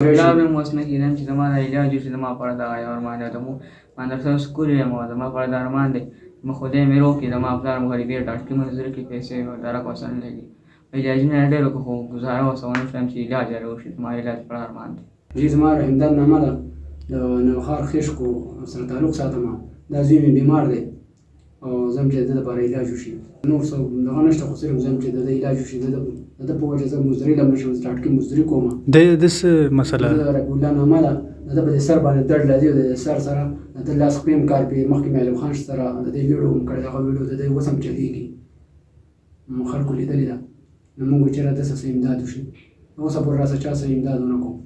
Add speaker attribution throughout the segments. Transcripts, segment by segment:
Speaker 1: علاج هم اوس نه کېدم چې زما د علاج وشي زما په اړه دغه یو ارمان دی ما درته سکول یم او زما په اړه د ارمان دی ما خدای مې روکړي زما پلار مو غریبۍ ډاکټري منظوره کړي پیسې مې درک ورسره نه لګي علاجونه یې ډېر وکړو خو ګزاره ورسره ونه شوم چې علاج یې وشي زما علاج په اړه ارمان دی.
Speaker 2: جی زما رحمدان نامه ده د نوښار خشکو سره تعلق ساتم دا زوی مې بیمار دی او زه هم چې د ده لپاره علاج وشي نور څه دغه نشته خو صرف زه هم چې د ده علاج وشي د ده په وجه زه مزدوري له نشم ډاکټري مزدوري کوم
Speaker 3: د څه مسله
Speaker 2: د رفیع الله نامه ده د ده په دې سر باندې درد راځي او د سر سره د ده لاس خپې هم کار کوي مخکې مې علم خان سره د دې ویډیو هم کړی هغه ویډیو د ده اوس هم چلېږي خلکو لیدلې ده نو موږ چې راته څه امداد وشي اوسه پورې راسه چا څه امداد ونه کوو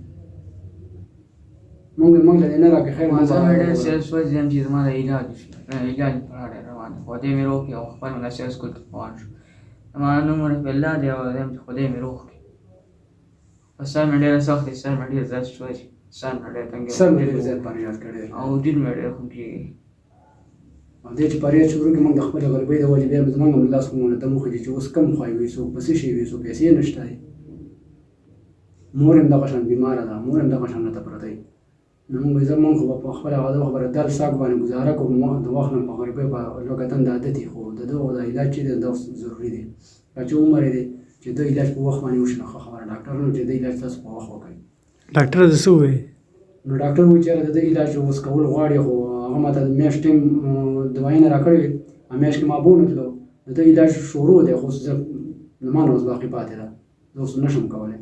Speaker 2: موږ له دې نه راکړې خیر
Speaker 1: زه مې ډېر سیل سوځ یم چې زما د علاج وشي علاج په اړه ډېر روان دی خدای مې روکړي او خپل مې سیل سکول ته روان شو زما نوم رفیع الله دی او وایم چې خدای مې روغ کړي په سر مې ډېره سخت دی سر مې ډېر زیات سوځي سر مې ډېر تنګ
Speaker 2: سر مې ډېر زیات پریاد کړی
Speaker 1: او ډېر مې ډېر خوږېږي
Speaker 2: او دې چې پریاد شروع کړي موږ د خپلې غریبۍ د وجې بیا زموږ هم لاس مو ته موخې دي چې اوس کم خوای وي څوک په څه شي وي څوک پیسې نشته دی مور هم دغه شان بیماره ده مور هم دغه شان راته پرته وي نو موږ زموږ خو په خپله هغه خبره دال ساک باندې ګزاره کوو د وخت نه په غریبۍ په لږتن د عادت یې خو د ده د علاج چې دی دا ضروري دی چې عمر یې دی چې د علاج په وخت باندې وشي نو ښه خبره ډاکټرانو چې د علاج تاسو په وخت وکړئ
Speaker 3: ډاکټر د څه ووایي
Speaker 2: نو ډاکټر وایي چې د ده علاج اوس کول غواړي خو هغه ماته د میاشت ټیم دوايانې راکړې وې میاشت کې ما بونه تلو د ده علاج شروع دی خو زه زما نه اوس باقي پاتې ده زه اوس نشم کولی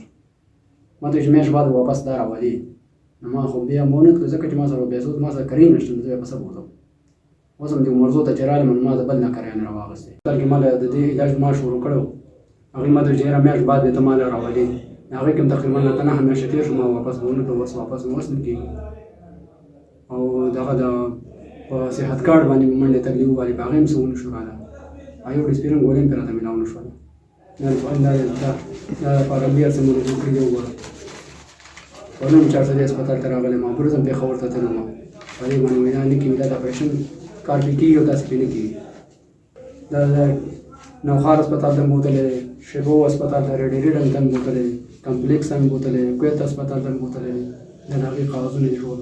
Speaker 2: ما ته چې میاشت بعد واپس دا راولي نو ما خو بیا مونه تلو ځکه چې ما سره پیسو ما سره کرۍ نشته نو زه بیا په څه بوځم اوس هم دې مرزو ته چې رالم نو ما د بل نه کریانې راواغېستې بلکې ما د دې علاج ما شروع کړی هغې ما ته چې یاره میاشت بعد بیا ته ما له راولي هغې کې هم تقریبا اته نهه میاشتې تېر شو ما واپس به ونه کړو اوس واپس مې اوس نه کېږي او دغه د په صحت کارډ باندې مې منډې تګ ووالي په هغې هم څه ونه شو راله یو ډسپرین ګولۍ هم پرې راته میلاو نه شوله دا لپاره بیا څه مو رجوع کړي دي وګوره پرون هم 400 هسپتال ته راغلی ما بروز هم پېښور ته تللی وم په دې باندې وایي دا نه کېږي دا د اپریشن کار پرې کېږي او داسې پرې نه کېږي دا د نوښار هسپتال ته مې بوتلی دی شیبو هسپتال ته ریډیریډ هم ته مې بوتلی دی کمپلیکس ته مې بوتلی دی کویت هسپتال ته مې بوتلی دی دا د هغې کاغذونه یې ټول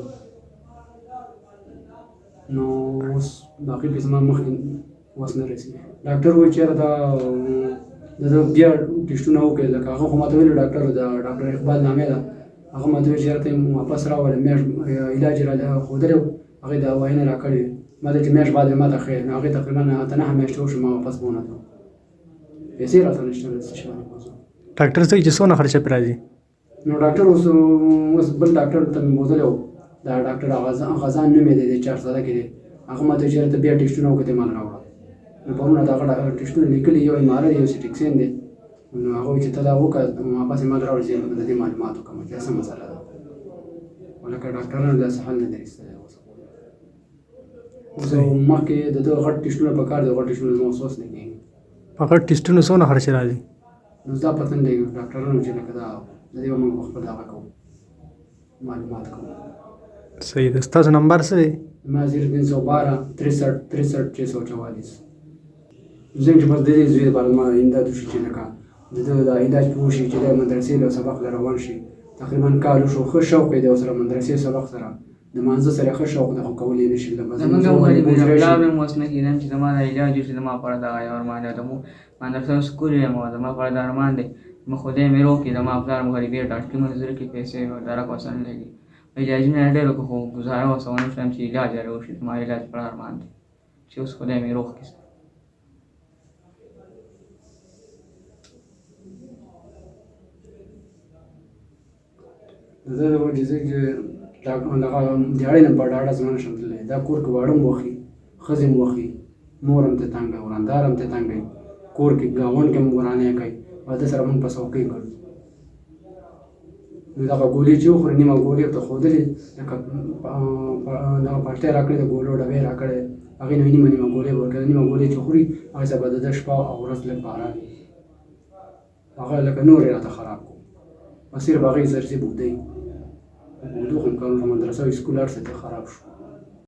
Speaker 2: نو اوس باقي پیسې زما مخکې اوس نه رسي ډاکټر وایي چې یاره دا د ده بیا ټسټونه وکړي لکه هغه خو ما ته ویلي ډاکټر د ډاکټر اقبال نامې ده هغه ما ته ویل چې یاره ته یې واپس راولې میاشت علاج یې را ښودلی و هغې دوايانې راکړې وې ما ته چې میاشت بعد ما ته ښه نو هغې تقریبا اته نهه میاشتې وشو ما واپس به ونه تلم پیسې راته نشته څه شی باندې بوځم
Speaker 3: ډاکټر څه چې څونه خرچه پرې راځي
Speaker 2: نو ډاکټر اوس بل ډاکټر ته مې بوتلی و دا ډاکټر غزان نوم یې دی د چارسده کې دی هغه ما ته چې یاره ته بیا ټسټونه وکړه ته یې مال راوړه نو پرون دغه ټسټونه لیکلي یو ایم آر آی یو سي ټیکسین دی نو هغه وایي چې ته دا وکړه واپس یې مال راوړه چې د دې معلومات وکړم چې څه مسله ده ولکه ډاکټرانو داسې حل نه دی ایستلی اوس مخکې د ده غټ ټسټونه په کار دی غټ ټسټونه زما اوس نه کېږي
Speaker 3: په غټ ټسټونو څونه خرچه راځي
Speaker 2: نو دا پته نه لګي ډاکټرانو چې لکه دا د دې به موږ په خپل هغه کوو معلومات کوو
Speaker 3: صحیح ده ستاسو نمبر څه دی
Speaker 2: ما 0312 63 63 644 زه چې بس د دې زوی لپاره ما امداد وشي چې لکه د ده د علاج پوه شي چې د مدرسې له سبق له روان شي تقریبا کال وشو ښه شوق یې دی ورسره مدرسې سبق سره د مانځه سره ښه شوق دی خو کولی یې نه شي
Speaker 1: زموږ هم غریبۍ علاج هم اوس نه کېدم چې زما د علاج وشي زما په اړه دغه یو ارمان دی ما درته سکول یم او زما په اړه د ارمان دی ما خدای مې روکړي زما پلار مو غریبۍ ډاکټري منظوره کړي پیسې مې درک ورسره نه لګي علاجونه یې ډېر وکړو خو ګزاره ورسره ونه شوم چې علاج یې وشي زما علاج په اړه ارمان دی چې اوس خدای مې روغ کړي
Speaker 2: زه د وجې زه چې دغه دیاړۍ نه په ډاډه زما نه شم تللی دا کور کې واړه هم وخي ښځې هم وخي مور هم ته تنګه ورندار هم ته تنګه کور کې ګاونډ کې هم ورانې کوي واده سره مونږ په څوکۍ ګرځو نو دغه ګولۍ چې وخوري نیمه ګولۍ ورته ښودلې لکه دغه پټۍ راکړې د ګولو ډبې راکړې هغې نه نیمه نیمه ګولۍ به ورکړې نیمه ګولۍ چې خوري هغې سره به د ده شپه او ورځ لږ باران هغه لکه نور یې راته خراب کړو بس صرف هغې سرسي بودی بودو خو امکان مدرسه او سکول هر څه خراب شو